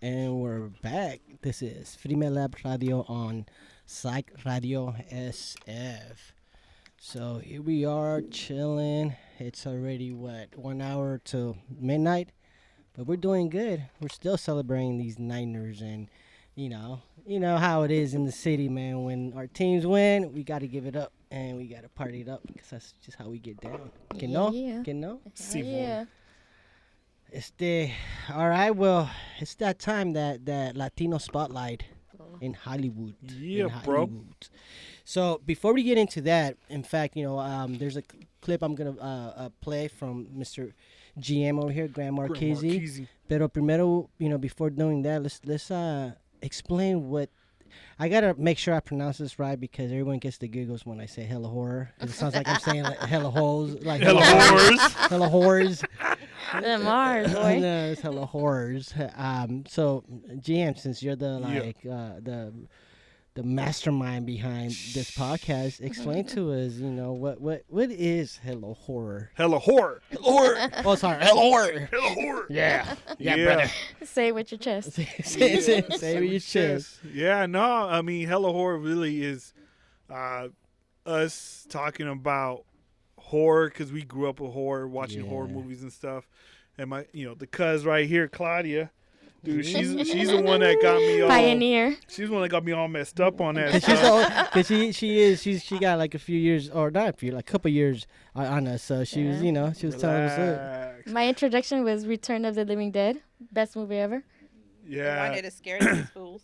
and we're back. This is Firmelab Radio on Psych Radio SF. So here we are chilling. It's already, 1 hour till midnight? But we're doing good. We're still celebrating these Niners, and you know how it is in the city, man. When our teams win, we got to give it up, and we got to party it up, because that's just how we get down. Que no? Yeah. All right, well, it's that time, that Latino spotlight in Hollywood. Yeah, bro. So before we get into that, in fact, there's a clip I'm gonna play from Mr. GM over here, Grand Marquizee. Pero primero, before doing that, let's explain what. I gotta make sure I pronounce this right, because everyone gets the giggles when I say hella horror. It sounds like I'm saying like hella hoes, like hella horrors, hella horrors. The Mars, boy. No, it's hella horrors. So GM, since you're the mastermind behind this podcast, explain to us, what is hella horror? Hella horror. Oh, sorry, hella horror. Hella horror. Yeah, brother. Say it with your chest. say it with your chest. Yeah, no, I mean, hella horror really is us talking about horror, because we grew up with horror, watching horror movies and stuff. And the cuz right here, Claudia, dude, she's the one that got me all pioneer. She's the one that got me all messed up on that stuff. Because she got like a few years, or not a few, like a couple years on us. So she was, she was telling us that. My introduction was Return of the Living Dead, best movie ever. Yeah. I wanted to scare these fools.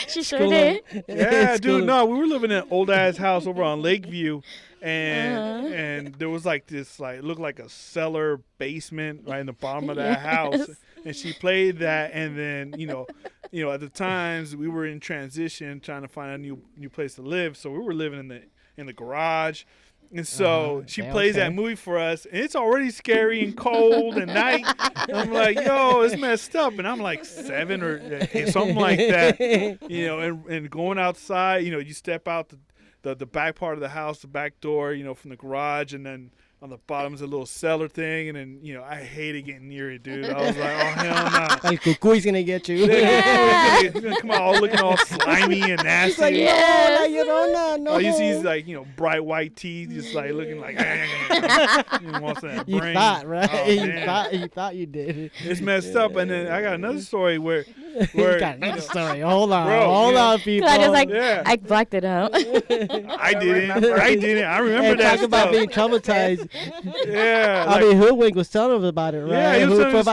She sure did. Yeah, dude. No, we were living in an old ass house over on Lakeview, and there was like this, like, it looked like a cellar basement right in the bottom of that house. And she played that, and then at the times we were in transition, trying to find a new place to live. So we were living in the garage. And so she plays that movie for us, and it's already scary and cold and night. And I'm like, yo, it's messed up. And I'm like 7 or something like that, and going outside, you step out the back part of the house, the back door, from the garage, and then on the bottom is a little cellar thing, and then, I hated getting near it, dude. I was like, oh, hell no. Like, Cucuy's going to get you. Yeah. He's going to come out all looking all slimy and nasty. Like, no. Oh, you see his, like, bright white teeth, just, like, looking like, you thought, right? Oh, you thought you did. It's messed up. And then I got another story where got another story. Hold on, people. I just I blacked it out. I didn't. I remember that talk stuff. about being traumatized. Yeah. I mean, Hoodwink was telling us about it, right? Yeah, he was telling us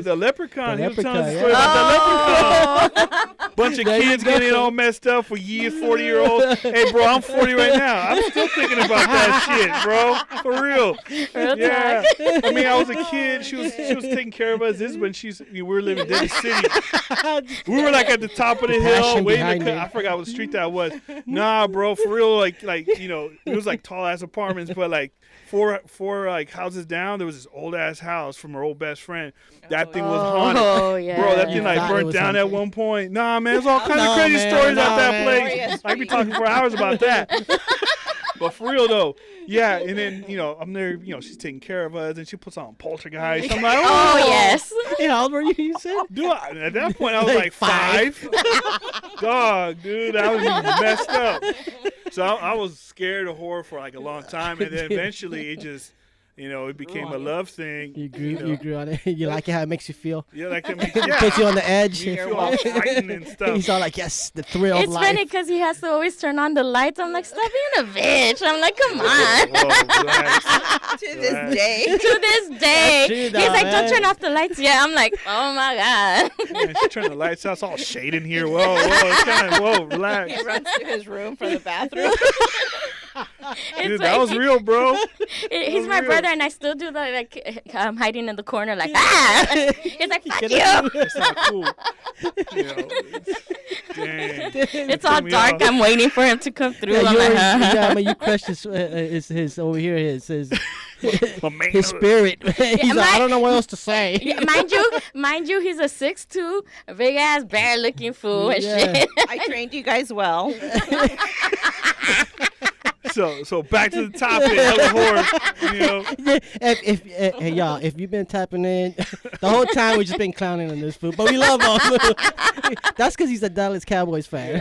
the leprechaun. The He was telling us a leprechaun, story about the leprechaun. Bunch of kids getting all messed up for years, 40-year-olds. Hey, bro, I'm 40 right now. I'm still thinking about that shit, bro. For real. Yeah. I mean, I was a kid. She was taking care of us. This is when we were living in the city. We were like at the top of the hill, waiting to I forgot what street that was. Nah, bro, for real, like it was like tall ass apartments, but like four like houses down, there was this old ass house from her old best friend. That thing was haunted. Oh yeah. Bro, that thing like burnt down at one point. Nah, man, there's all kinds of crazy stories out that place. I could be talking for hours about that. But for real though, yeah, and then I'm there, she's taking care of us, and she puts on Poltergeist. I'm like, oh yes. How old were you? You said? Dude, at that point I was like 5. Dog, dude, I was messed up. So I was scared of horror for like a long time, and then eventually it just, it became a love thing. You grew on it. You like it how it makes you feel? Yeah, like it puts you on the edge. You feel all frightened and stuff. He's all like, yes, the thrill of life. It's funny because he has to always turn on the lights. I'm like, stop being a bitch. I'm like, come on. To this day. To this day. True, He's like, don't turn off the lights yet. I'm like, oh my God. Man, she turned the lights out. It's all shade in here. Whoa, relax. He runs to his room for the bathroom. Dude, that was real, bro. He's my brother, and I still do that, like, hiding in the corner, like, ah. He's like, fuck you. It's not cool. Dang. It's all dark. I'm waiting for him to come through. You crushed his over here, his spirit. He's like, I don't know what else to say. Yeah, mind you, he's a 6'2", a big ass bear looking fool and shit. I trained you guys well. So back to the topic of the horror. You know, Hey, y'all, if you've been tapping in the whole time, we've just been clowning on this fool, but we love him. That's because he's a Dallas Cowboys fan.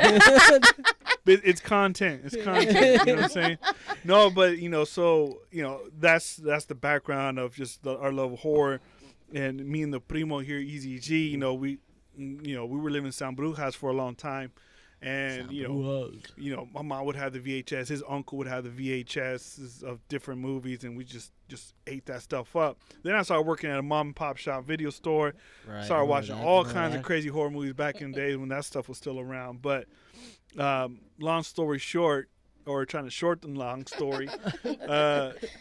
it's content. It's content. You know what I'm saying? No, but so that's the background of just our love of horror, and me and the primo here, Eze G. We were living in San Brujas for a long time. And my mom would have the VHS. His uncle would have the VHS of different movies, and we just ate that stuff up. Then I started working at a mom and pop shop video store. Right, Started watching all kinds of crazy horror movies back in the days when that stuff was still around. But long story short, or trying to shorten long story,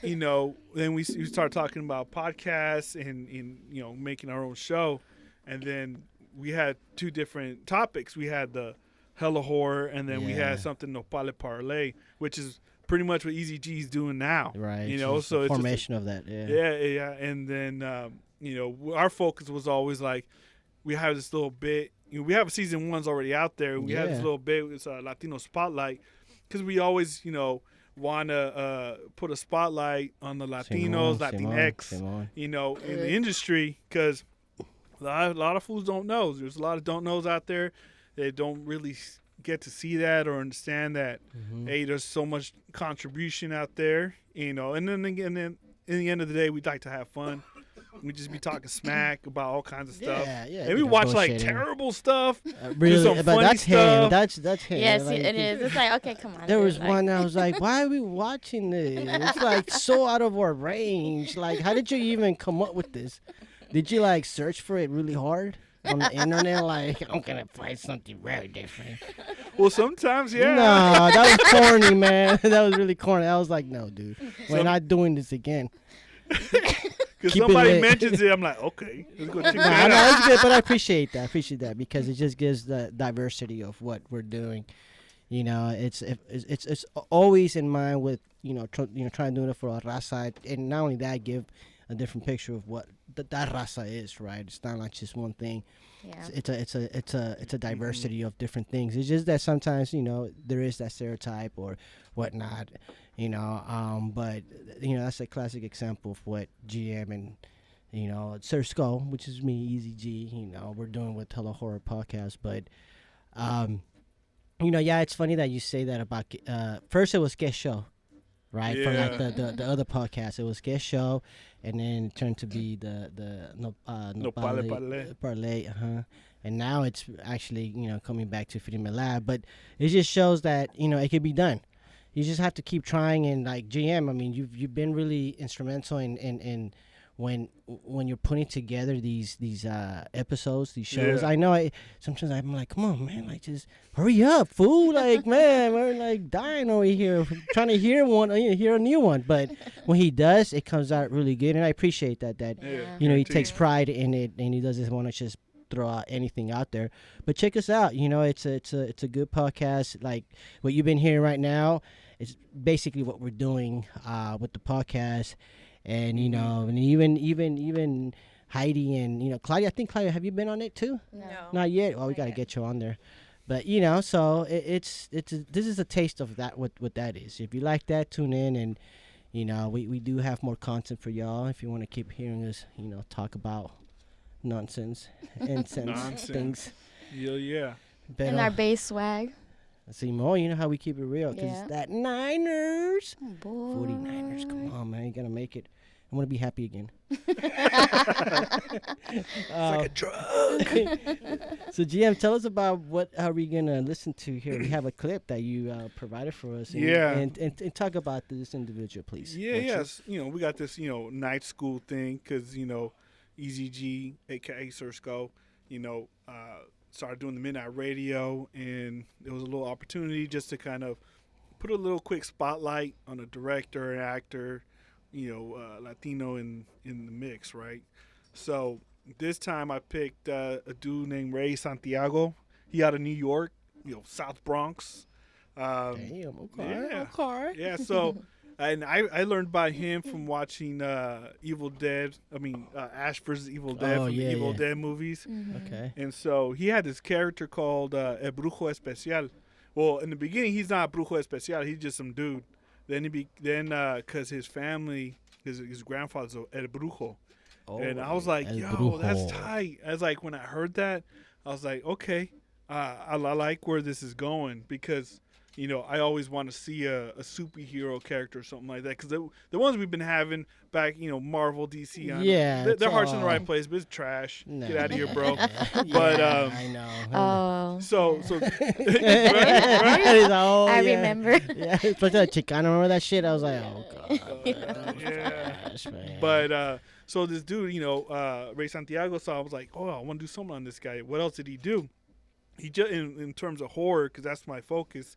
then we started talking about podcasts and making our own show, and then we had two different topics. We had the hella horror, and then we had something Nopale Parlay, which is pretty much what Eze G is doing now. Right. So it's formation of that. Yeah. Yeah. And then our focus was always like, we have this little bit. We have season 1's already out there. We have this little bit. It's a Latino spotlight, because we always want to put a spotlight on the Latinos, Latinx, in the industry, because a lot of fools don't know. There's a lot of don't knows out there. They don't really get to see that or understand that, hey, there's so much contribution out there, and then in the end of the day, we'd like to have fun. We just be talking smack about all kinds of stuff. Yeah. And we watch like terrible stuff. Really, some but funny that's stuff. him. That's him. Yes, Like, it is. It's like, okay, come on. There dude, was one I was like, why are we watching this? It's like so out of our range. Like, how did you even come up with this? Did you like search for it really hard on the internet? Like, I'm gonna find something very different. Well, sometimes, yeah. No, that was corny, man. That was really corny. I was like, no, dude, we're not doing this again. Because Keep somebody it lit. mentions it, I'm like, okay, let's go check No, that out. it's good, but I appreciate that because it just gives the diversity of what we're doing. It's always in mind with trying to do it for a raza, and not only that, give a different picture of what that raza is. Right, it's not like just one thing. Yeah. It's a diversity of different things. It's just that sometimes there is that stereotype or whatnot. But that's a classic example of what GM and Sir Skull, which is me, Eze G, we're doing with Hello Horror Podcast. But it's funny that you say that about first it was Guest Show, right? Yeah. For like the other podcast, it was Guest Show, and then it turned to be the Nopale Parlay, and now it's actually coming back to Firmelab. But it just shows that it can be done. You just have to keep trying, and like GM, I mean, you've been really instrumental in when you're putting together these episodes, these shows. Yeah. I know sometimes I'm like, come on, man, like just hurry up, fool! Like, man, we're like dying over here trying to hear a new one. But when he does, it comes out really good, and I appreciate that. He takes pride in it, and he doesn't want to just throw out anything out there. But check us out. It's a good podcast. Like what you've been hearing right now is basically what we're doing with the podcast. And and even Heidi and Claudia. I think Claudia, have you been on it too? No. Not yet. Well, we got to get you on there. But so this is a taste of that. What that is. If you like that, tune in, and we do have more content for y'all. If you want to keep hearing us, talk about nonsense and things. Yeah. But, And our bass swag. see more. You know how we keep it real, because Yeah. it's that Niners. Oh, boy. 49ers, come on, man. You got to make it. I want to be happy again. It's like a drug. So, GM, tell us about what are we going to listen to here. We have a clip that you provided for us. And, Yeah. And talk about this individual, please. Yeah, won't you? yes. We got this, night school thing because, Eze G, a.k.a. Sirsko, started doing the midnight radio, and it was a little opportunity just to kind of put a little quick spotlight on a director, an actor, Latino in the mix, right? So this time I picked a dude named Ray Santiago. He out of New York, South Bronx. Damn, okay. Yeah. Okay. Yeah, so and I learned about him from watching Evil Dead. Ash vs. Evil Dead from the Evil Dead movies. Okay. And so he had this character called El Brujo Especial. Well, in the beginning, he's not Brujo Especial. He's just some dude. Because his family, his grandfather's El Brujo. Oh, And I was like, El yo, that's Brujo. tight. I was like, when I heard that, I was like, okay, I like where this is going because, I always want to see a superhero character or something like that. Because the ones we've been having back, Marvel, DC, Yeah, they're hearts in the all- right place, but it's trash. No. Get out of here, bro. Yeah, But, I know. Oh. So, Oh, I yeah. remember. Yeah, especially the Chicano. Remember that shit? I was like, oh god. yeah. Trash, man. But so this dude, Ray Santiago saw. I was like, oh, I want to do something on this guy. What else did he do? He just in terms of horror, because that's my focus.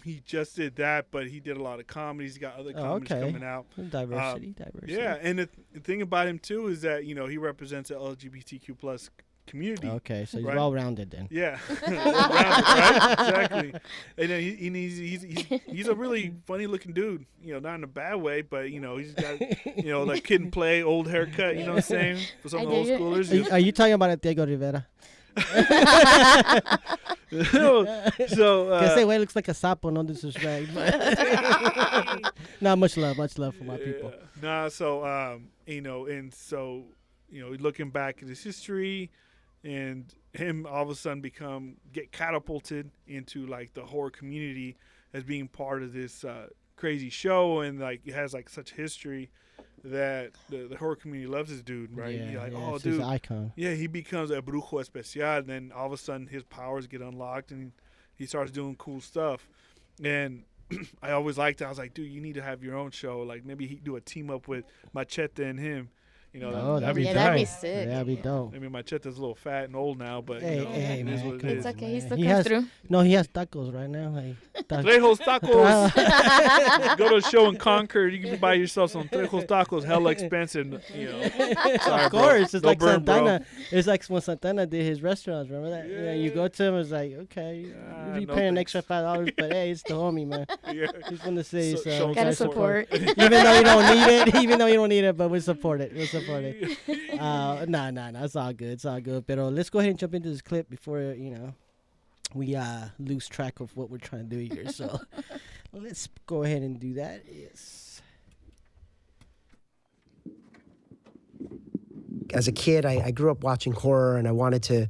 He just did that, but he did a lot of comedies. He got other comedies coming out. Diversity. Yeah, and the thing about him too is that he represents the LGBTQ plus community. Okay, so he's Right. well-rounded then. Yeah, right? Exactly. And then he's a really funny looking dude. Not in a bad way, but he's got like kid and play, old haircut. You know what I'm saying? For some I of the old dig it. schoolers. Are you talking about Diego Rivera? So Que ese güey looks like a sapo, no disrespect. But not much love for my people. Nah, so and so looking back at his history, and him all of a sudden get catapulted into like the horror community as being part of this crazy show, and like it has like such history that the horror community loves this dude, right? Yeah, You're like, yeah, oh, he's an dude, icon. yeah, he becomes a brujo especial, and then all of a sudden his powers get unlocked, and he starts doing cool stuff. And I always liked it. I was like, dude, you need to have your own show. Like maybe he do a team up with Machete and him. Oh, that'd be Yeah, tight. that'd be sick. That'd be dope. I mean, Machete's a little fat and old now, but Hey, it is man, what it come is. It's okay. He man. still He comes has- through. No, he has tacos right now. Like, Trejos Tacos. Go to a show in Concord. You can buy yourself some Trejos Tacos. Hella expensive. Sorry, of course, bro. it's No like burn, bro. Santana. It's like when Santana did his restaurants. Remember that? Yeah. You go to him, it's like, okay, Ah, you're no paying an thanks. extra $5, but hey, it's the homie, man. Yeah. He's from the city, So- so, show we Gotta gotta support. even though you don't need it, but we support it. We'll support it. Nah, it's all good. It's all good. But let's go ahead and jump into this clip before we lose track of what we're trying to do here. So let's go ahead and do that. Yes. As a kid, I grew up watching horror, and I wanted to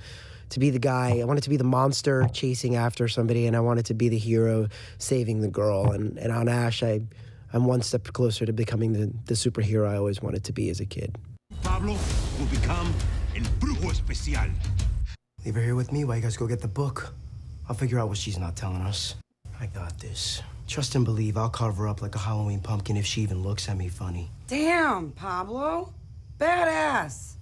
be the guy. I wanted to be the monster chasing after somebody, and I wanted to be the hero saving the girl. And on Ash, I'm one step closer to becoming the superhero I always wanted to be as a kid. Pablo will become el brujo especial. Leave her here with me while you guys go get the book. I'll figure out what she's not telling us. I got this. Trust and believe I'll carve her up like a Halloween pumpkin if she even looks at me funny. Damn, Pablo. Badass.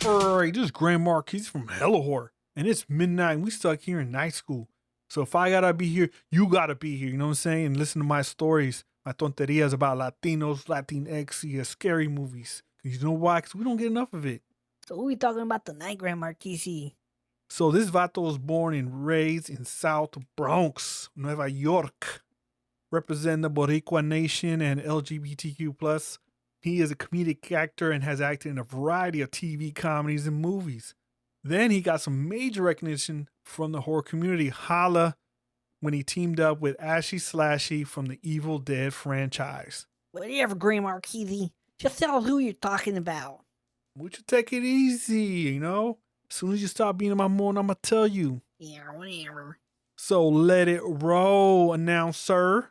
Alright, this is Grand Marquizee from Hella Horror, and it's midnight, and we stuck here in night school. So if I gotta be here, you gotta be here, you know what I'm saying? And listen to my stories, my tonterias about Latinos, Latinx, yeah, scary movies. 'Cause you know why? Because we don't get enough of it. So who we talking about tonight, Grand Marquizee? So this vato was born and raised in South Bronx, Nueva York, representing the Boricua Nation and LGBTQ+. He is a comedic actor and has acted in a variety of TV comedies and movies. Then he got some major recognition from the horror community, holla, when he teamed up with Ashy Slashy from the Evil Dead franchise. Whatever, Grand Marquizee. Just tell us who you're talking about. Would you take it easy, As soon as you stop being in my mood, I'm going to tell you. Yeah, whatever. So let it roll, announcer.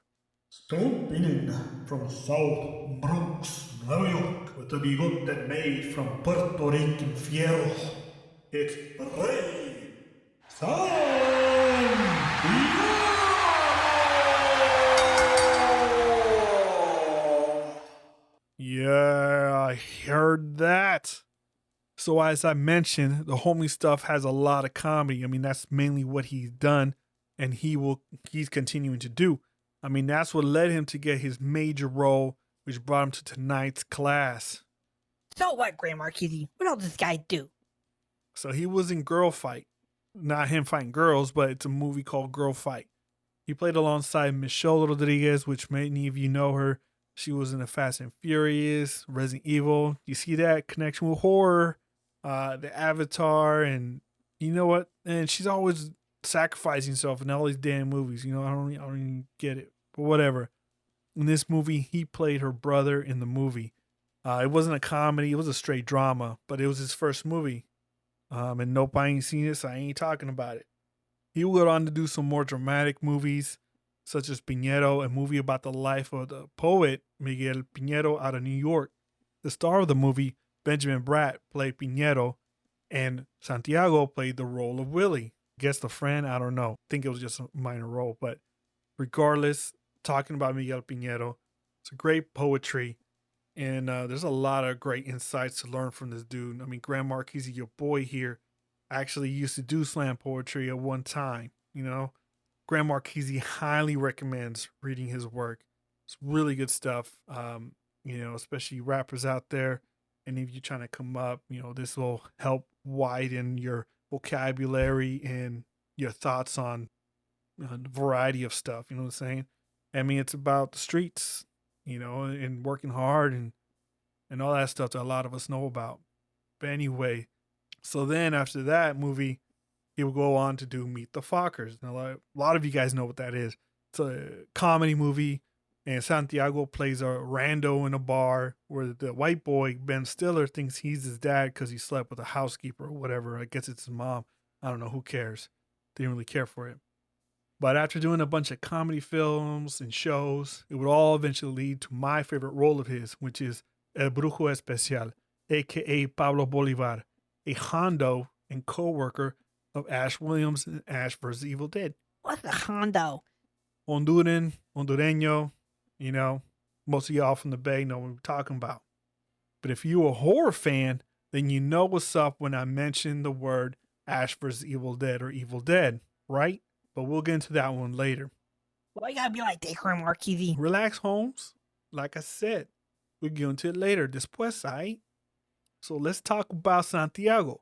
Stomping in from South Bronx, New York, with the bigote made from Puerto Rican fierro. It's Rey Santiago! Yeah, I heard that. So as I mentioned, the homie stuff has a lot of comedy. I mean, that's mainly what he's done, and he's continuing to do. I mean, that's what led him to get his major role, which brought him to tonight's class. So what, Grand Marquizee? What else does this guy do? So he was in Girl Fight. Not him fighting girls, but it's a movie called Girl Fight. He played alongside Michelle Rodriguez, which many of you know her. She was in the Fast and Furious, Resident Evil. You see that connection with horror, the Avatar, and you know what? And she's always sacrificing himself in all these damn movies. You know, I don't even get it, but whatever. In this movie, he played her brother in the movie. It wasn't a comedy; it was a straight drama, but it was his first movie. And nope, I ain't seen it, so I ain't talking about it. He would go on to do some more dramatic movies, such as Piñero, a movie about the life of the poet Miguel Piñero out of New York. The star of the movie, Benjamin Bratt, played Piñero, and Santiago played the role of Willie. Guess the friend, I don't know. I think it was just a minor role, but regardless, talking about Miguel Piñero, it's a great poetry, and there's a lot of great insights to learn from this dude. I mean, Grand Marquizee, your boy here, actually used to do slam poetry at one time, you know. Grand Marquizee highly recommends reading his work. It's really good stuff, you know, especially rappers out there. And if you're trying to come up, you know, this will help widen your vocabulary and your thoughts on a variety of stuff. You know what I'm saying? I mean, it's about the streets, you know, and working hard and all that stuff that a lot of us know about. But anyway, so then after that movie, he will go on to do Meet the Fockers. Now, a lot of you guys know what that is. It's a comedy movie, and Santiago plays a rando in a bar where the white boy, Ben Stiller, thinks he's his dad because he slept with a housekeeper or whatever. I guess it's his mom. I don't know. Who cares? Didn't really care for it. But after doing a bunch of comedy films and shows, it would all eventually lead to my favorite role of his, which is El Brujo Especial, a.k.a. Pablo Bolivar, a Hondo and co-worker of Ash Williams in Ash vs. Evil Dead. What's a Hondo? Hondureño, you know, most of y'all from the Bay know what we're talking about. But if you're a horror fan, then you know what's up when I mention the word Ash vs. Evil Dead or Evil Dead, right? But we'll get into that one later. Why you gotta be like that, Grand Marquizee? Relax, Holmes. Like I said, we'll get into it later. Después, right? So let's talk about Santiago.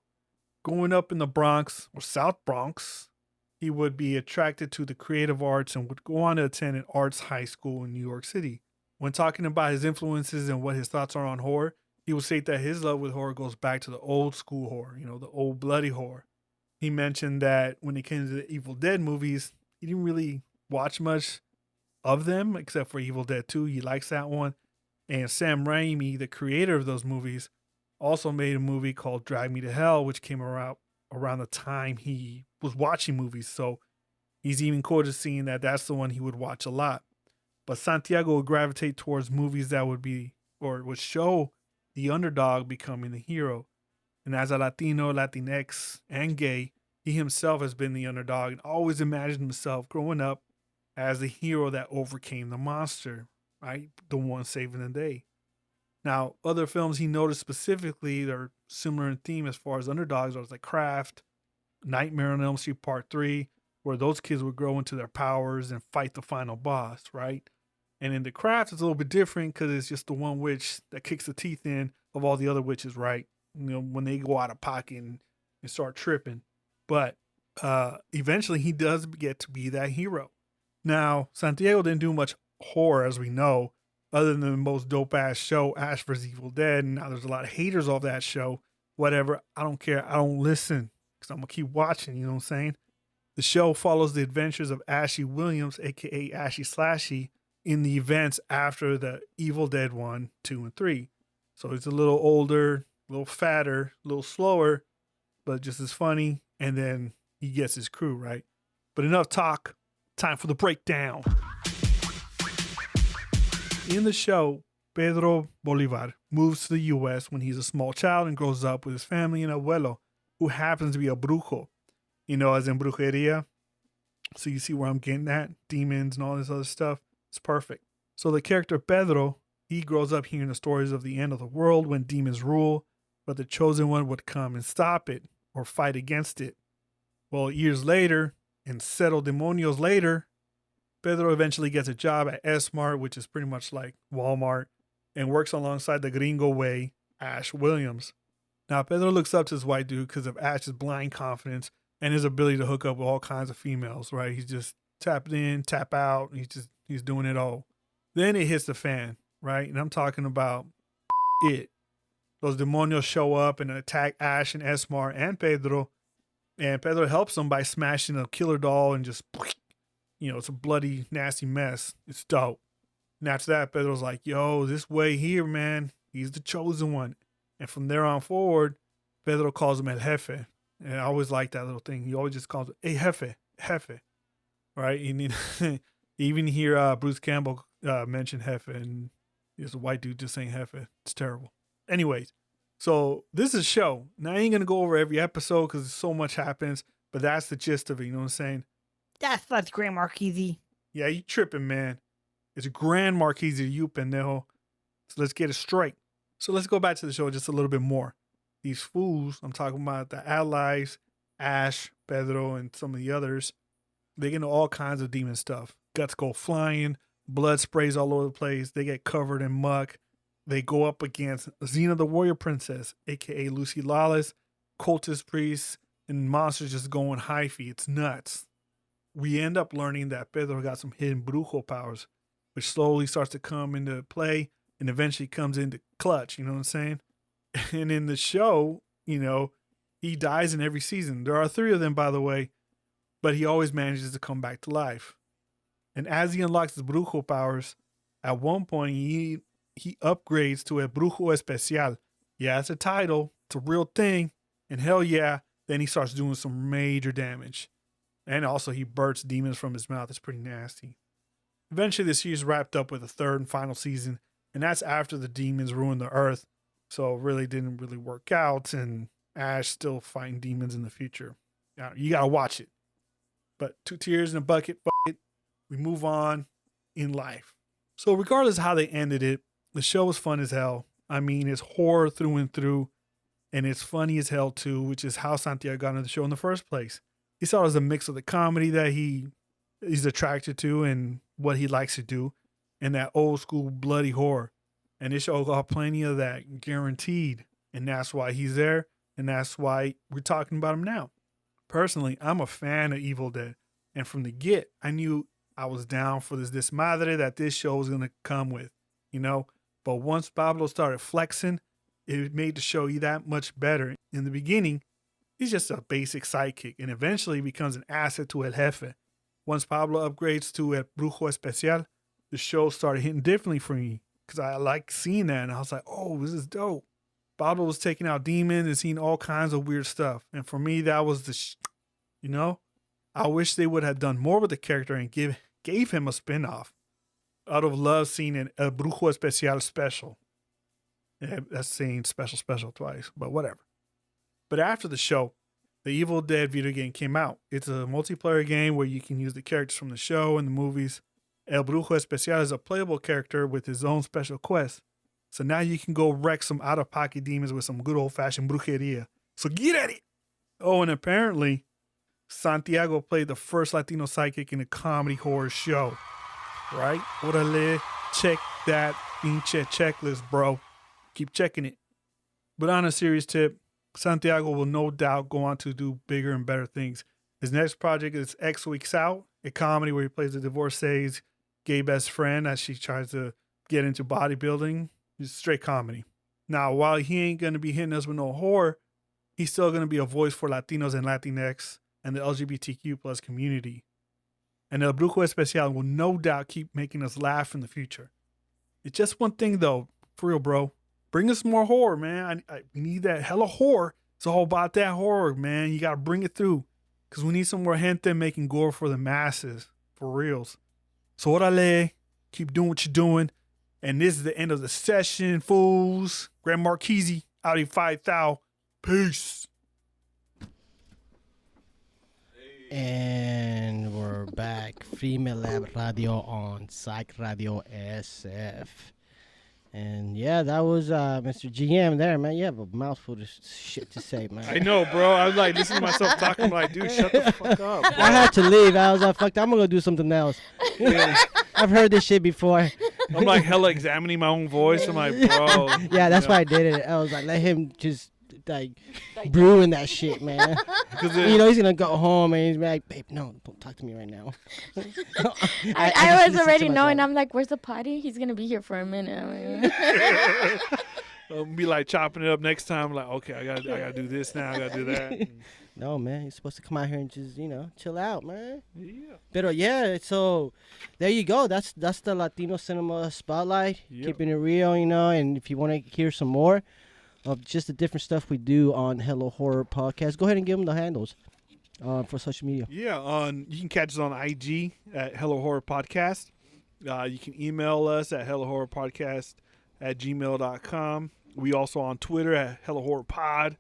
Growing up in the Bronx or South Bronx, he would be attracted to the creative arts and would go on to attend an arts high school in New York City. When talking about his influences and what his thoughts are on horror, he would state that his love with horror goes back to the old school horror, you know, the old bloody horror. He mentioned that when it came to the Evil Dead movies, he didn't really watch much of them except for Evil Dead 2. He likes that one. And Sam Raimi, the creator of those movies, also made a movie called Drag Me to Hell, which came around the time he was watching movies. So he's even quoted saying that that's the one he would watch a lot. But Santiago would gravitate towards movies that would be, or would show the underdog becoming the hero. And as a Latino, Latinx, and gay, he himself has been the underdog and always imagined himself growing up as the hero that overcame the monster, right? The one saving the day. Now, other films he noticed specifically that are similar in theme as far as underdogs are like Craft, Nightmare on Elm Street Part 3, where those kids would grow into their powers and fight the final boss, right? And in The Craft, it's a little bit different because it's just the one witch that kicks the teeth in of all the other witches, right? You know, when they go out of pocket and start tripping. But eventually he does get to be that hero. Now, Santiago didn't do much horror, as we know, other than the most dope-ass show, Ash vs. Evil Dead. And now there's a lot of haters of that show. Whatever. I don't care. I don't listen because I'm going to keep watching. You know what I'm saying? The show follows the adventures of Ashy Williams, a.k.a. Ashy Slashy, in the events after the Evil Dead 1, 2, and 3. So he's a little older, a little fatter, a little slower, but just as funny. And then he gets his crew, right? But enough talk. Time for the breakdown. In the show, Pedro Bolivar moves to the U.S. when he's a small child and grows up with his family and abuelo, who happens to be a brujo, you know, as in brujeria. So you see where I'm getting at? Demons and all this other stuff. It's perfect. So the character Pedro, he grows up hearing the stories of the end of the world when demons rule, but the chosen one would come and stop it or fight against it. Well, years later, and Cero Demonios later, Pedro eventually gets a job at S-Mart, which is pretty much like Walmart, and works alongside the Gringo Way, Ash Williams. Now, Pedro looks up to this white dude because of Ash's blind confidence and his ability to hook up with all kinds of females, right? He's just tapping in, tap out. He's doing it all. Then it hits the fan, right? And I'm talking about it. Those demonios show up and attack Ash and S-Mart and Pedro. And Pedro helps him by smashing a killer doll and just, it's a bloody, nasty mess. It's dope. And after that, Pedro's like, yo, this way here, man, he's the chosen one. And from there on forward, Pedro calls him El Jefe. And I always like that little thing. He always just calls it, hey, Jefe. Right? You even hear Bruce Campbell mention Jefe, and there's a white dude just saying Jefe. It's terrible. Anyways, so this is a show. Now, I ain't going to go over every episode because so much happens, but that's the gist of it. You know what I'm saying? That's Grand Marquizee. Yeah, you tripping, man. It's a Grand Marquizee, you pendejo. So let's get it straight. So let's go back to the show just a little bit more. These fools, I'm talking about the allies, Ash, Pedro, and some of the others, they get into all kinds of demon stuff. Guts go flying, blood sprays all over the place. They get covered in muck. They go up against Xena the Warrior Princess, a.k.a. Lucy Lawless, cultist priests, and monsters just going hyphy. It's nuts. We end up learning that Pedro got some hidden brujo powers, which slowly starts to come into play and eventually comes into clutch, you know what I'm saying? And in the show, he dies in every season. There are 3 of them, by the way, but he always manages to come back to life. And as he unlocks his brujo powers, at one point he upgrades to a brujo especial. Yeah, it's a title. It's a real thing. And hell yeah, then he starts doing some major damage. And also he bursts demons from his mouth. It's pretty nasty. Eventually the series wrapped up with a 3rd and final season. And that's after the demons ruined the earth. So it really didn't really work out. And Ash still fighting demons in the future. Now, you got to watch it. But 2 tears in a bucket, we move on in life. So regardless of how they ended it, the show was fun as hell. I mean, it's horror through and through. And it's funny as hell too, which is how Santiago got into the show in the first place. He saw it as a mix of the comedy that he's attracted to and what he likes to do, and that old school bloody horror. And this show got plenty of that, guaranteed. And that's why he's there. And that's why we're talking about him now. Personally, I'm a fan of Evil Dead. And from the get, I knew I was down for this desmadre that this show was going to come with, But once Pablo started flexing, it made the show that much better. In the beginning, he's just a basic sidekick and eventually becomes an asset to El Jefe. Once Pablo upgrades to El Brujo Especial, the show started hitting differently for me because I like seeing that. And I was like, oh, this is dope. Pablo was taking out demons and seeing all kinds of weird stuff. And for me, that was I wish they would have done more with the character and gave him a spinoff. I'd have loved seeing an El Brujo Especial special. Yeah, that's saying special twice, but whatever. But after the show, the Evil Dead video game came out. It's a multiplayer game where you can use the characters from the show and the movies. El Brujo Especial is a playable character with his own special quest. So now you can go wreck some out-of-pocket demons with some good old-fashioned brujeria. So get at it! Oh, and apparently, Santiago played the first Latino sidekick in a comedy horror show. Right? Orale, check that pinche checklist, bro. Keep checking it. But on a serious tip, Santiago will no doubt go on to do bigger and better things. His next project is X Weeks Out, a comedy where he plays a divorcee's gay best friend as she tries to get into bodybuilding. It's straight comedy. Now, while he ain't going to be hitting us with no horror, he's still going to be a voice for Latinos and Latinx and the LGBTQ plus community. And El Brujo Especial will no doubt keep making us laugh in the future. It's just one thing though, for real, bro. Bring us more horror, man. We need that hella horror. It's all about that horror, man. You got to bring it through. Because we need some more gente making gore for the masses. For reals. So orale. Keep doing what you're doing. And this is the end of the session, fools. Grand Marquizee, Audi 5000. Peace. And we're back. Firmelab Radio on Psych Radio SF. And yeah, that was Mr. GM there, man. You have a mouthful of shit to say, man. I know, bro. I was like listening to myself talking. I'm like, dude, shut the fuck up, bro. I had to leave. I was like, fuck, I'm going to go do something else. Yeah. I've heard this shit before. I'm like hella examining my own voice. I'm like, bro. Yeah, that's why I did it. I was like, let him just like brewing that shit, man. He's gonna go home and he's like, babe, no, don't talk to me right now. I was already knowing. I'm like, where's the potty? He's gonna be here for a minute. be like chopping it up next time. Like, okay, I gotta do this now. I gotta do that. No, man, you're supposed to come out here and just, chill out, man. Yeah. But yeah, so there you go. That's the Latino Cinema Spotlight, keeping it real, and if you want to hear some more of just the different stuff we do on Hello Horror Podcast, go ahead and give them the handles for social media. Yeah, you can catch us on IG at Hello Horror Podcast. You can email us at hellohorrorpodcast@gmail.com. We also on Twitter at Hello Horror Pod.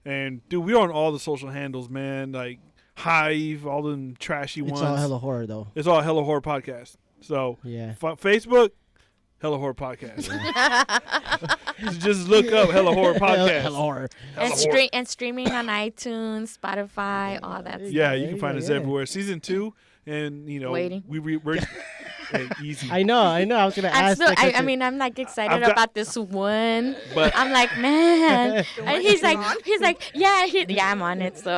And, dude, we're on all the social handles, man. Like, Hive, all them trashy ones. It's all Hello Horror, though. It's all Hello Horror Podcast. So, yeah. Facebook, Hello Horror Podcast. Just look up Hello Horror Podcast. Hello Horror. And streaming on iTunes, Spotify, all that stuff. Yeah, you can find us everywhere. Season 2, and, Waiting. we're easy. I know. I was going to ask. I'm like excited about this one. But I'm like, man. And he's like, yeah, I'm on it. So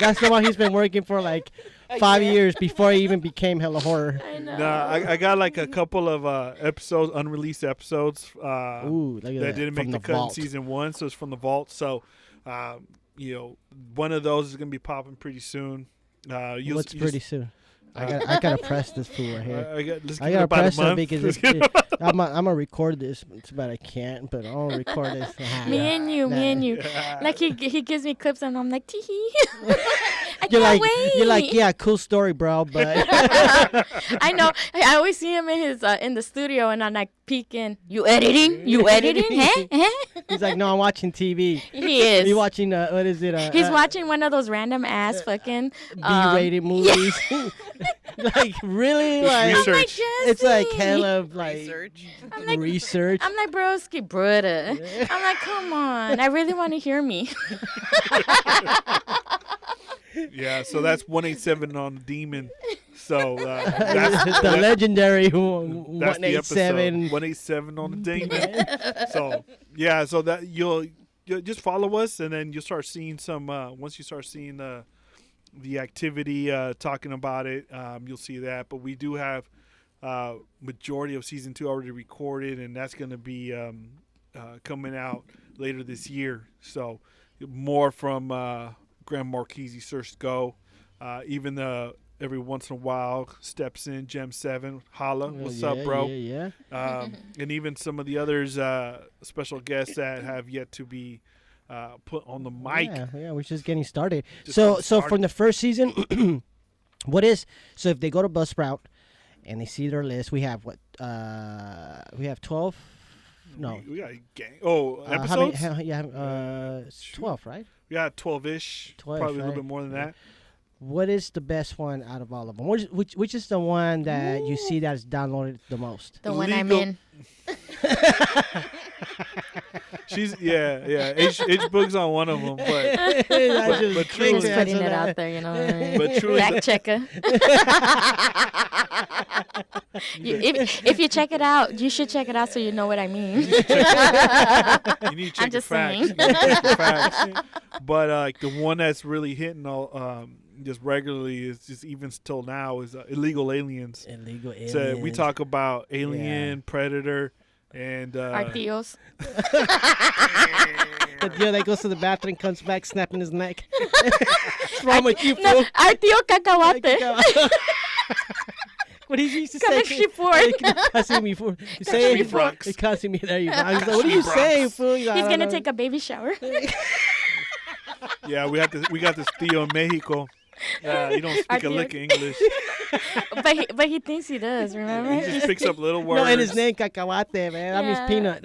that's the one he's been working for like 5 years before he even became Hello Horror. I know. Nah, I got like a couple of episodes, unreleased episodes Ooh, look at that didn't make From the cut vault. in season 1, so it's from the vault. So, one of those is gonna be popping pretty soon. What's pretty soon? I gotta press this fool right here. I gotta about press a month. it because I'm gonna record this. It's about I can't, but I'll record this. me and you. Like he gives me clips and I'm like, tee. You're like, yeah, cool story, bro. But I know. I always see him in the studio, and I'm like peeking. You editing? Huh? He's like, no, I'm watching TV. He is. He's watching what is it? He's watching one of those random ass fucking B-rated movies. Like really, like research. I'm like, it's like Jesse. hella like Research. I'm like, research. I'm like, broski, brother. I'm like, come on. I really want to hear me. Yeah, so that's 187 on the Demon. So that's the legendary that's the 187. episode. 187 on the Demon. So yeah, so that you'll just follow us, and then you'll start seeing some. Once you start seeing the activity, talking about it, you'll see that. But we do have majority of season 2 already recorded, and that's going to be coming out later this year. So more from Grand Marquizee Search Go. Even every once in a while steps in Gem 7. Holla, what's up, bro? Yeah. And even some of the others, special guests that have yet to be put on the mic. Yeah, we're just getting started. Just So getting started. from the first season, so if they go to Buzzsprout and they see their list, we have what? We have 12. No. We got a gang. Oh, How many? episodes? It's 12, right? We got 12-ish. 12, probably a right? little bit more than that. What is the best one out of all of them? Which is the one that you see that is downloaded the most? The one I'm Legal- in. She's H Boog's on one of them, but but truly- Just putting it out there, you know what I mean? But truly, Fact checker. If you check it out, you should check it out so you know what I mean. you need to check I'm your just facts. saying. You need to check your facts. But like the one that's really hitting all just regularly is just even till now is Illegal Aliens. Illegal aliens. So we talk about Alien, Predator, and Our tios. The deal that goes to the bathroom, comes back, snapping his neck. What's wrong with you, No, fool? our tío cacahuate. What did he used to say? Can't see me, fool. You say it, Brooks. you can't see me. There you go. I was like, what are you saying, fool? He's He's gonna take a baby shower. yeah, we got this Theo in Mexico. He don't speak a Our lick tío. of English. but he thinks he does. Remember? He just picks up little words. No, and his name Cacahuate, man. I'm his Yeah. peanut.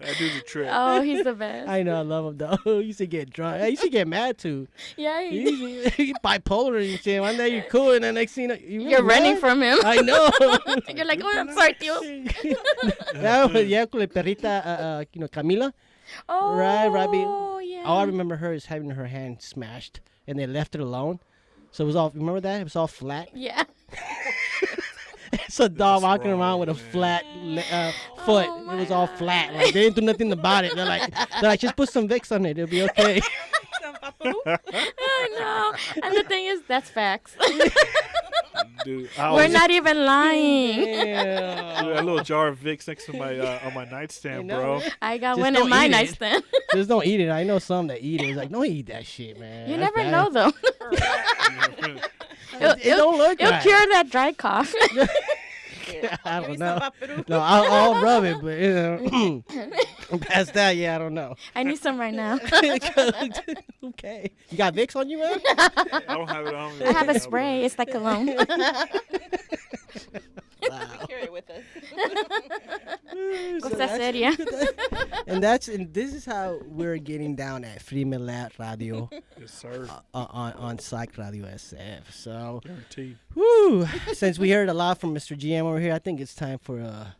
That dude's a trip. Oh, he's the best. I know, I love him though. He used to get drunk. He used to get mad too. Yeah, He's bipolar and shit. One day you're cool, and the next thing you're running from him. I know. You're like, oh, I'm sorry, tío. Yeah, con la perrita, Camila. Oh, Right, yeah. All I remember her is having her hand smashed, and they left it alone. So it was all. Remember that? It was all flat. Yeah. It's a dog walking around with a flat foot. Oh, It was all flat. Like they didn't do nothing about it. They're like, just put some Vicks on it. It'll be okay. I know. And the thing is, that's facts. Dude, We're not even lying. Yeah. Dude, a little jar of Vicks next to my on my nightstand, bro. I got Just one don't in my eat it. nightstand. Just don't eat it. I know some that eat it. It's like, don't eat that shit, man. You That's never bad. know, though. It don't look It'll right. cure that dry cough. I don't know. No, I'll rub it, but past that, yeah, I don't know. I need some right now. Okay. You got Vicks on you, man? I don't have it on me. I have a spray. It's like cologne. Carry it with us. Cosa seria. And this is how we're getting down at Firmelab Radio Yes, sir. on Psych Radio SF. So, Guaranteed. whoo, since we heard a lot from Mr. GM over here, I think it's time for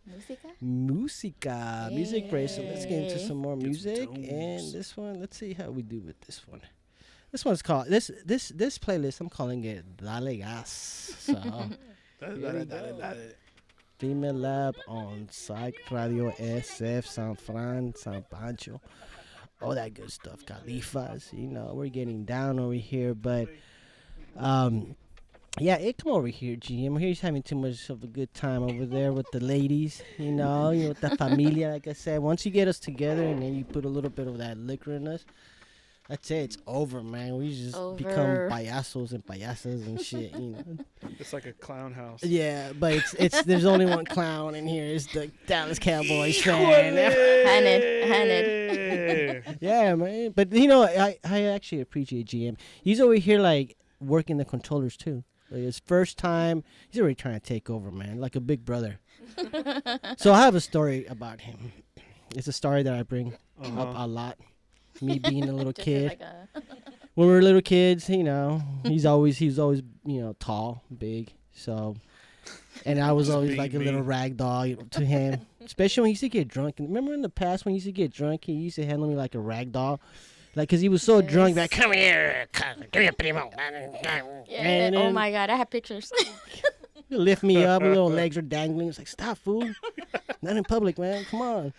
music break. So let's get into some more music. And this one, let's see how we do with this one. This one's called this playlist. I'm calling it Dale Gas. So. Firmelab on Psych Radio SF, San Fran, San Pancho, all that good stuff. Califas, we're getting down over here, but yeah, come over here, GM. We're here he's having too much of a good time over there with the ladies, with the familia. Like I said, once you get us together and then you put a little bit of that liquor in us, that's it. It's over, man. We just become payasos and payasas and shit, It's like a clown house. Yeah, but it's there's only one clown in here. It's the Dallas Cowboys fan. Haned. Yeah, man. But I actually appreciate GM. He's over here like working the controllers too. Like his first time, he's already trying to take over, man, like a big brother. So I have a story about him. It's a story that I bring up a lot. Me being a little kid. When we were little kids, he's always tall, big. So, and I was always like a little rag doll to him, especially when he used to get drunk. And remember in the past when he used to get drunk, he used to handle me like a rag doll, like because he was so drunk that come here, give me a primo. Yeah. Oh my God, I have pictures. He'll lift me up, my little legs are dangling. It's like, stop, fool, not in public, man. Come on.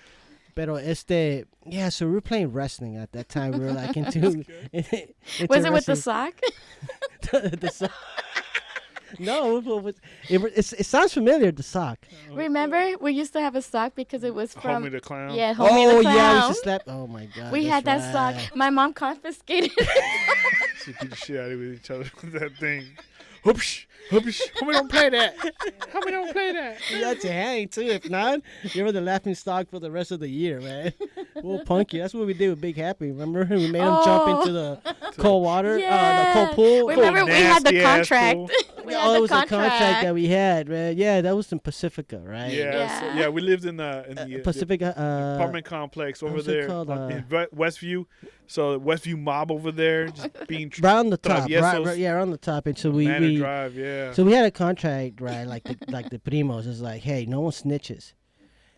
Pero so we were playing wrestling at that time. We were like into Was it with the sock? the sock. No, it sounds familiar. The sock. Remember, we used to have a sock because it was from Homie the Clown. Yeah, Homie the Clown. Yeah, we used to slap. Oh my God. We had that sock. My mom confiscated it. She beat the shit out of each other with that thing. Hoopsh, hoopsh. Homie don't play that. Homie don't play that. You had to hang too. If not, you were the laughing stock for the rest of the year, man. We'll punk you. That's what we did with Big Happy. Remember? We made him jump into the cold water, the cold pool. Remember, we had the contract. It was a contract that we had, man. Yeah, that was in Pacifica, right? Yeah, we lived in the Pacifica apartment complex over there called, in Westview. So Westview Mob over there, just being right on the top, right, on the top. And so we Drive, yeah. So we had a contract, right? Like the primos is like, hey, no one snitches,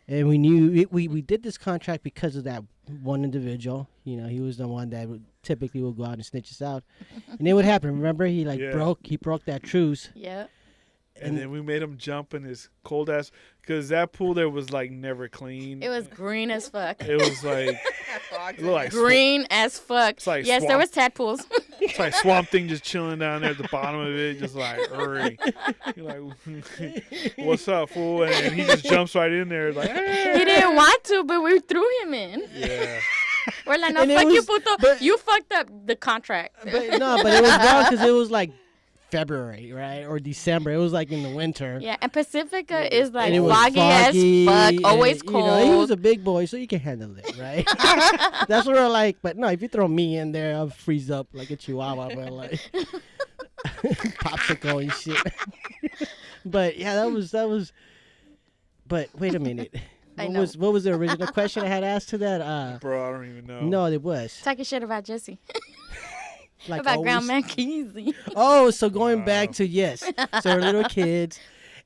and we knew we did this contract because of that one individual. He was the one that typically would go out and snitch us out, and it would happen. Remember, he broke that truce. Yeah. And then we made him jump in his cold ass, because that pool there was like never clean. It was green as fuck. It was like, green as fuck. Like yes, there was tadpoles. It's like Swamp Thing just chilling down there at the bottom of it, just like, hurry. You're like, what's up, fool? And he just jumps right in there, like, hey. He didn't want to, but we threw him in. Yeah. We're like, no, fuck you, puto. You fucked up the contract. But it was wrong because it was like February, right? Or December. It was like in the winter. Yeah, and Pacifica is like foggy as fuck, always cold. He was a big boy, so you can handle it, right? That's what we're like. But no, if you throw me in there, I'll freeze up like a chihuahua, but like popsicle and shit. But yeah, that was. But wait a minute. What was the original question I had asked to that? Bro, I don't even know. No, it was talking shit about Jesse. Like about Grand Marquizee. Oh, so going back to so we're little kids,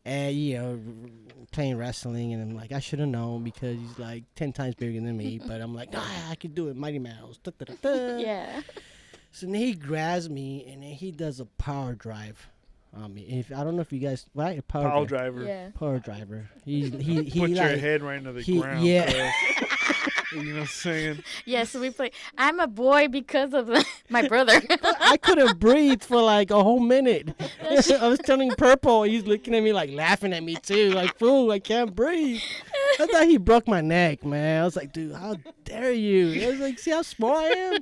and playing wrestling, and I'm like, I should have known because he's like 10 times bigger than me, but I'm like, I can do it, Mighty Mouse. Yeah. So then he grabs me, and then he does a power drive on me. I don't know if you guys, right? Power driver. Yeah. Power driver. He put your head right into the ground. Yeah. You know what I'm saying? Yes, we play. I'm a boy because of my brother. I couldn't breathe for like a whole minute. I was turning purple. He's looking at me like laughing at me too. Like, fool, I can't breathe. I thought he broke my neck, man. I was like, dude, how dare you? I was like, see how small I am?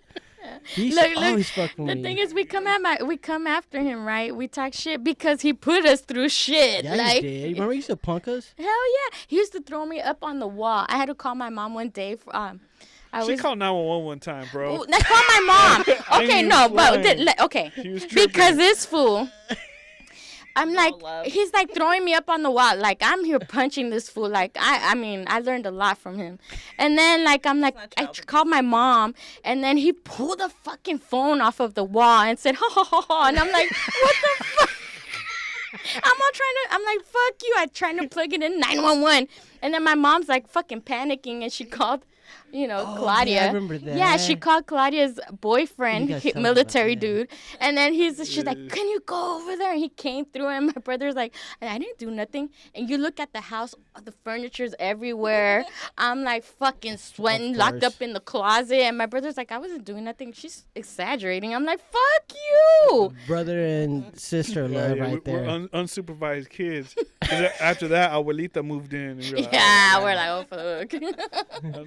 He's always fucking The me. thing is, we come after him, right? We talk shit because he put us through shit. Yeah, like, he did. Remember he used to punk us? hell yeah, he used to throw me up on the wall. I had to call my mom one day. She called 911 one time, bro. I called my mom. Okay, no, but okay, She was tripping. because this fool. I'm like, love. he's like throwing me up on the wall. Like, I'm here punching this fool. Like, I mean, I learned a lot from him. And then, like, I'm like, I called my mom. And then he pulled the fucking phone off of the wall and said, ha, ha, ha, ha. And I'm like, what the fuck? I'm like, fuck you. I'm trying to plug it in 911. And then my mom's like fucking panicking. And she called, Claudia. Yeah, I remember that. Yeah, she called Claudia's boyfriend, You guys talked military about that, yeah. dude. And then she's like, can you go over there? And he came through, and my brother's like, I didn't do nothing. And you look at the house, the furniture's everywhere. I'm like fucking sweating, locked course. up in the closet. And my brother's like, I wasn't doing nothing. She's exaggerating. I'm like, fuck you. Brother and sister love right there. We're unsupervised kids. 'Cause after that, Abuelita moved in. And we were like, Yeah, we're like, oh,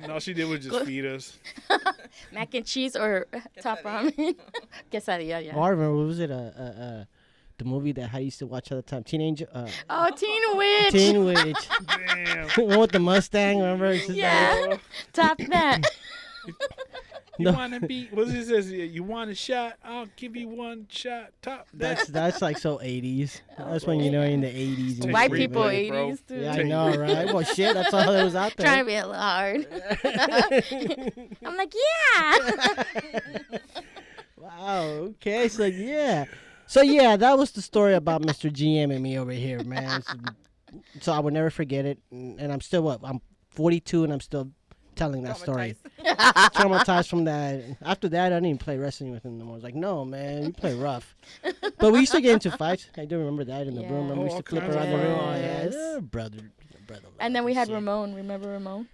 fuck. all she did was just feed us. Mac and cheese or top ramen. Quesadilla, yeah. Oh, I remember, what was it? The movie that I used to watch all the time. Teen Witch. Teen Witch. Damn. One with the Mustang, remember? It's just Yeah. Top that. You No. want to be, what it says? You want a shot? I'll give you one shot. Top that. That's like so 80s. That's when you're in the 80s. and White shit, people man. 80s, too. Yeah, I know, right? Well, shit, that's all that was out there. Trying to be a little hard. I'm like, yeah. Wow, okay, so yeah. So yeah, that was the story about Mr. GM and me over here, man. So I would never forget it. And I'm still, I'm 42 and I'm still telling that story. Traumatized from that. After that, I didn't even play wrestling with him no more. I was like, no, man, you play rough. But we used to get into fights. I do remember that in the room. Remember we used to flip around the room. Oh, Yes. yeah, brother. And then we had shit. Ramon. Remember Ramon?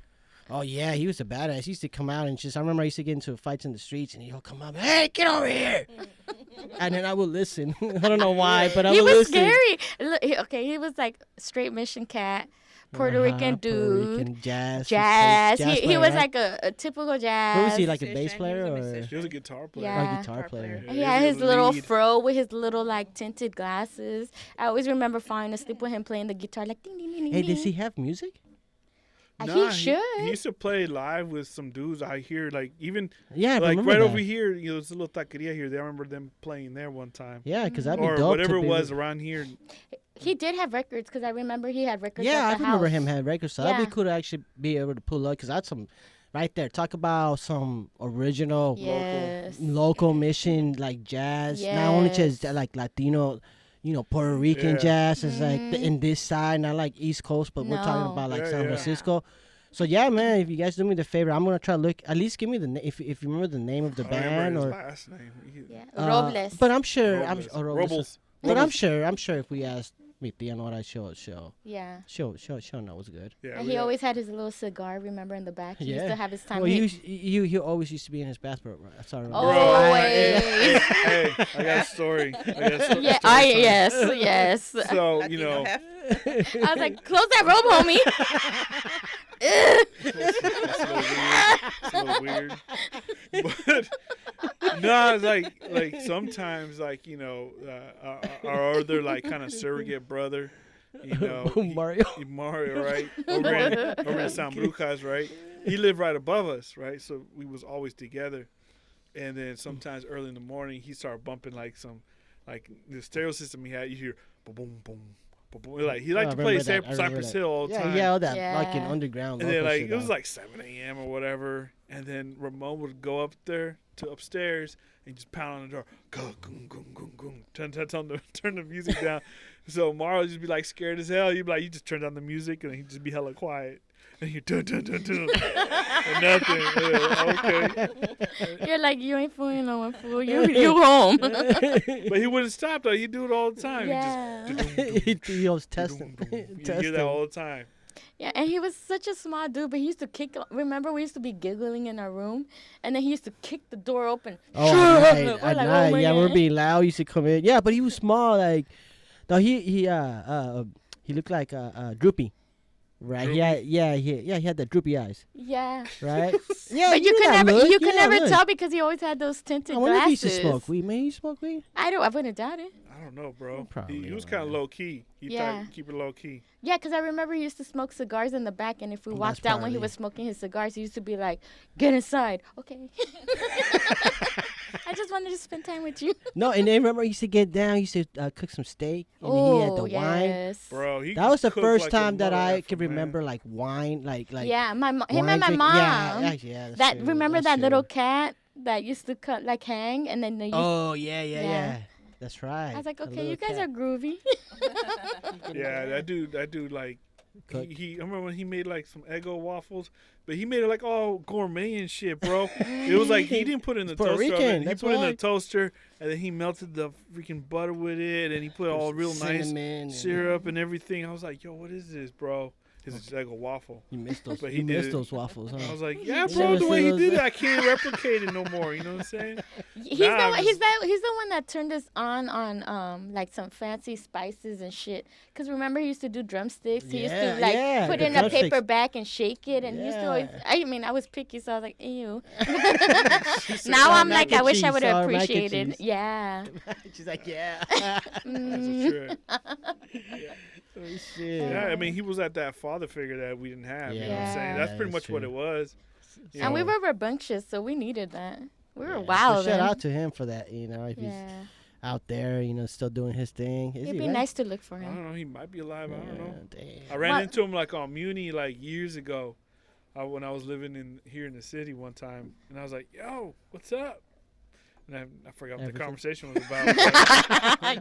Oh, yeah, he was a badass. He used to come out and I remember I used to get into fights in the streets and he'll come up, hey, get over here. And then I would listen. I don't know why, but I would He was listen. scary. He was like straight mission cat, Puerto Rican dude. Puerto Rican jazz. Jazz. He player, was right? like a typical jazz. What was he, like a Musician, bass player he was a or? musician. She was a guitar player. Yeah. A guitar player. He had his was a little lead. fro with his little like tinted glasses. I always remember falling asleep with him playing the guitar like ding ding ding ding. Hey, ding. does he have music? He should. He used to play live with some dudes I hear, like, even, Yeah, I like, remember right that. over here, there's a little taqueria here. I remember them playing there one time. Yeah, because that'd be Or dope. whatever to it be was around here. He did have records because I remember he had records. Yeah, I at the remember house. him had records. So that'd Yeah. be cool to actually be able to pull up because that's some right there. Talk about some original Yes. local mission like jazz. Not only just like Latino, Puerto Rican Yeah. jazz is like in this side, not like East Coast, but we're talking No. about like Yeah, San yeah. Francisco. So yeah, man, if you guys do me the favor, I'm gonna try to look. At least give me the if you remember the name of the I band remember or. his last name. Yeah. uh, Robles. But I'm sure. Robles. Robles. Robles. But I'm Robles. sure if we asked mi tía Nora, she'll Yeah. know what's good. Yeah, And we he had- always had his little cigar, remember, in the back. He used to have his time. Well, he always used to be in his bathroom. Right? Sorry. Oh, Bro, wait. hey, I got a story. Yeah, story time. yes. So, Like, hef. I was like, close that robe, homie. It's a little weird. But no, it's like sometimes our other like kind of surrogate brother, Mario. Mario, right? Over in San Brujas, right? He lived right above us, right? So we was always together. And then sometimes early in the morning, he started bumping like the stereo system he had. You hear boom, boom, boom. Like he liked to play Cypress Hill all the time. Yeah, all that like in underground. And then local like shit, it was like 7 a.m. or whatever, and then Ramon would go up there to upstairs and just pound on the door, go, goom, goom, goom, goom, turn the music down. So Mario would just be like scared as hell. You'd be like, you just turn down the music, and he'd just be hella quiet. And you dun dun dun dun, and nothing. Yeah, okay. You're like, you ain't fooling no one, fool. You home. But he wouldn't stop though. He'd do it all the time. Yeah. He just he was testing. You hear that all the time. Yeah, and he was such a small dude, but he used to kick. Remember, we used to be giggling in our room, and then he used to kick the door open. Oh, at night, We're like, night. oh my Yeah, we're God. being loud. He used to come in. Yeah, but he was small. Like, no, he looked like droopy, right? Droopy? He had the droopy eyes, Yeah. right? Yeah, But you know could that never, look. you could Yeah, never look. tell because he always had those tinted I wonder if he used glasses. to smoke weed. Man, he smoke weed. I wouldn't doubt it. I don't know, bro. Probably He was not, kind of man. low key. He Yeah. thought keep it low key. Yeah, because I remember he used to smoke cigars in the back, and if we Well, walked that's out when he probably- was smoking his cigars, he used to be like, "Get inside." Okay. I just wanted to spend time with you. No, and then remember he used to get down. He used to cook some steak, and he had the wine. yes. Bro, he That was the cooked first like a time that I mother could effer, man. remember like wine, like Yeah, him and wine my drink- mom. Yeah, that's That true, remember that's that little true. cat that used to cut like hang, and then they used. Oh yeah. Yeah. That's right. I was like, a okay, little you guys cat. are groovy. Yeah, that dude, like, Cook. I remember when he made like some Eggo waffles, but he made it like all gourmet and shit, bro. It was like he didn't put it in the Puerto toaster Rican, oven. He that's put it in why. the toaster, and then he melted the freaking butter with it, and he put all real nice Cinnamon and- syrup and everything. I was like, yo, what is this, bro? It's just Eggo waffle. You missed those. But he You did missed it. those waffles, huh? I was like, yeah, You bro, never the way he seen did those- it, I can't replicate it no more. You know what I'm saying? He's Nah, the one, just- he's the one that turned us on like some fancy spices and shit. Cause remember he used to do drumsticks. He used Yeah, to like yeah, put the it in a drumsticks. paper bag and shake it, and he used to always. Yeah. I mean, I was picky, so I was like, ew. Now I'm mac like, I and wish I cheese, would have sour mac and appreciated. cheese. Yeah. She's like, yeah. That's a trip. Oh, shit. Yeah, I mean, he was at that father figure that we didn't have. You know what I'm saying? Yeah. That's pretty That's much what true. it was. You And we know? were rambunctious, so we needed that. We were Yeah, wild. So shout then. out to him for that. You know, if he's Yeah. out there, you know, still doing his thing. Is It'd he, be right? nice to look for I him. don't know. He might be alive. I don't know. Damn. I ran What? into him like on Muni like years ago, when I was living here in the city one time, and I was like, "Yo, what's up?" And I forgot what the Everything. conversation was about. You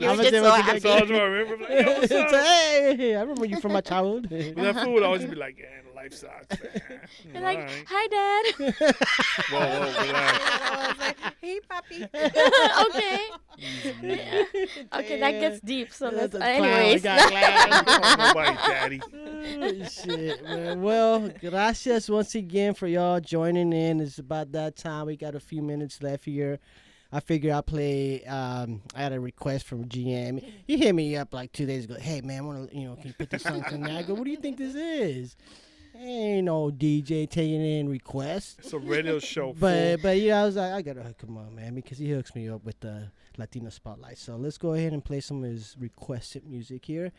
I were was just there so with the happy. So I just remember, like, "Yo, what's up?" Hey, I remember you from my childhood. But that fool would always be like, "Yeah, life sucks, man." You're like, Alright. hi, Dad. Whoa, relax. I was like, hey, puppy. Okay. Yeah. Okay, that gets deep. So let's. That's a clown. Anyways. Got clown. Don't call nobody daddy. Oh, shit, man. Well, gracias once again for y'all joining in. It's about that time. We got a few minutes left here. I figured I'll play. I had a request from GM. He hit me up like 2 days ago. Hey, man, can you put this song in there? I go, what do you think this is? Ain't no DJ taking in requests. It's a radio show. But yeah, I was like, I gotta hook him up, man, because he hooks me up with the Latino spotlight. So let's go ahead and play some of his requested music here,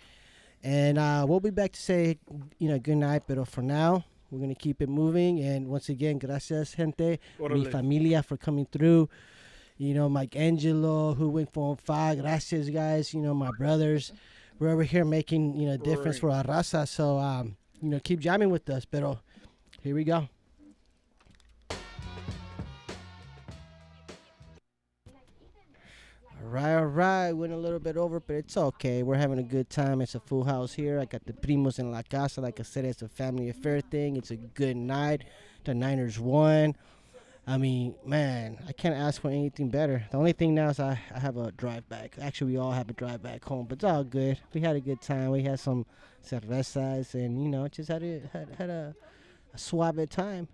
and we'll be back to say, good night. But for now, we're gonna keep it moving. And once again, gracias, gente, mi Órale. familia, for coming through. Mike Angelo, who went for 5. Gracias, guys. My brothers. We're over here making a difference for our raza. So keep jamming with us. Pero here we go. All right. Went a little bit over, but it's okay. We're having a good time. It's a full house here. I got the primos in la casa. Like I said, it's a family affair thing. It's a good night. The Niners won. I mean, man, I can't ask for anything better. The only thing now is I have a drive back. Actually, we all have a drive back home, but it's all good. We had a good time. We had some cervezas and, just had a suave time.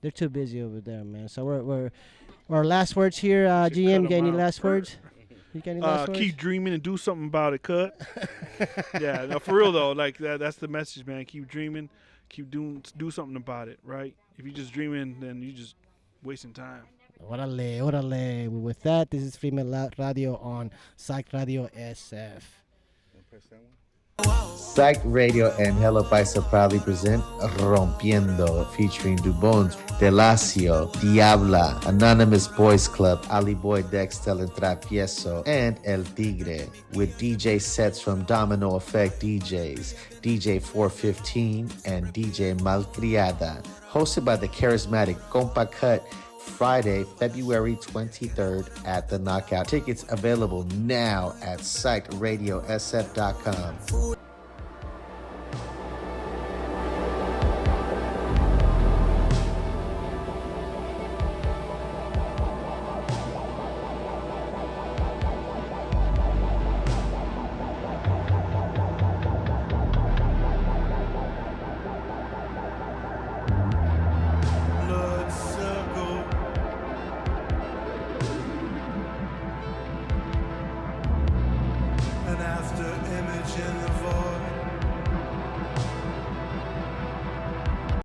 They're too busy over there, man. So we're our last words here. Should GM, cut got 'em any out. last words? You got any last words? Keep dreaming and do something about it, cut. Yeah, no, for real though. Like that's the message, man. Keep dreaming, do something about it, right? If you're just dreaming, then you just wasting time. Orale. With that, this is Firmelab Radio on Psych Radio SF. Psych Radio and Hello Paisa proudly present Rompiendo, featuring Dubons, Delacio, Diabla, Anonymous Boys Club, Ali Boy Dextel and Travieso, and El Tigre, with DJ sets from Domino Effect DJs, DJ 415 and DJ Malcriada. Hosted by the charismatic Compa Cut, Friday, February 23rd at the Knockout. Tickets available now at psychradiosf.com.